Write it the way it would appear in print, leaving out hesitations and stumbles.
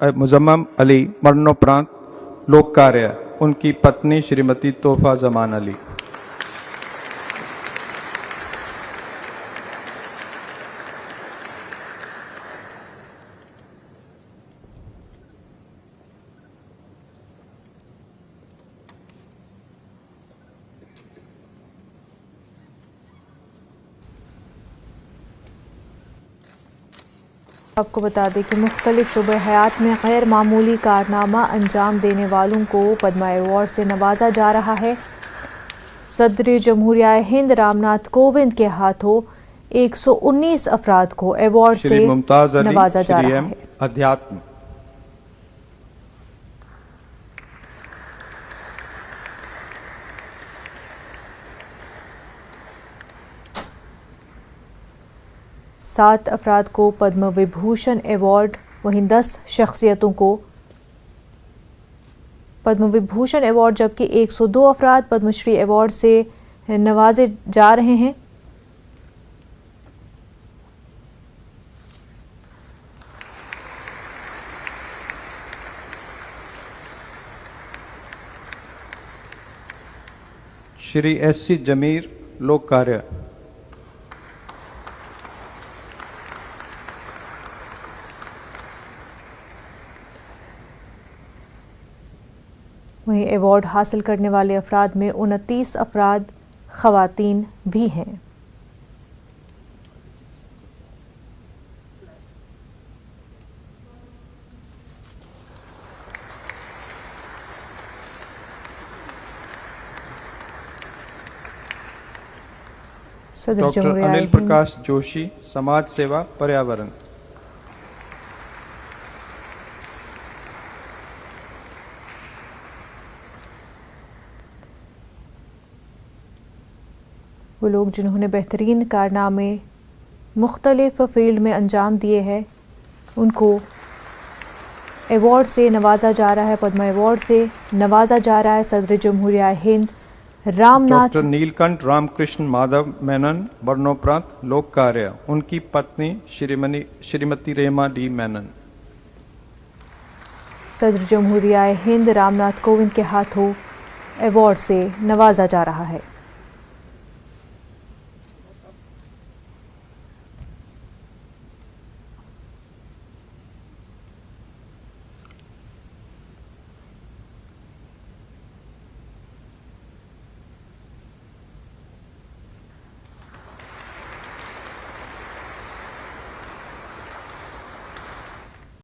मुजम्मम अली मरणोपरांत लोक कार्य उनकी पत्नी श्रीमती तोहफा जमान अली। आपको बता दें कि मुख्तलिफ शुबे हयात में गैर मामूली कारनामा अंजाम देने वालों को पद्मा अवार्ड से नवाजा जा रहा है। सदर जमहूरिया हिंद रामनाथ कोविंद के हाथों 119 अफराद को अवार्ड से नवाजा जा रहा है। अध्यात्म सात अफराद को पद्म विभूषण अवार्ड, वहीं 10 शख्सियतों को पद्म विभूषण अवार्ड, जबकि 102 अफराद पद्मश्री अवार्ड से नवाजे जा रहे हैं। श्री S.C. जमीर लोक कार्य। वहीं अवार्ड हासिल करने वाले अफराद में 29 अफराद ख़वातीन भी हैं। डॉक्टर अनिल प्रकाश जोशी समाज सेवा पर्यावरण। वो लोग जिन्होंने बेहतरीन कारनामे मुख्तलिफ फील्ड में अंजाम दिए हैं, उनको अवार्ड से नवाजा जा रहा है। पद्म अवार्ड से नवाजा जा रहा है सदर जमहूरिया हिंद रामनाथ। डॉक्टर नीलकंठ रामकृष्ण माधव मेनन मरणोपरांत लोक कार्य उनकी पत्नी श्रीमती रेमा डी मेनन। सदर जमहूरिया हिंद रामनाथ कोविंद के हाथों अवार्ड से नवाजा जा रहा है।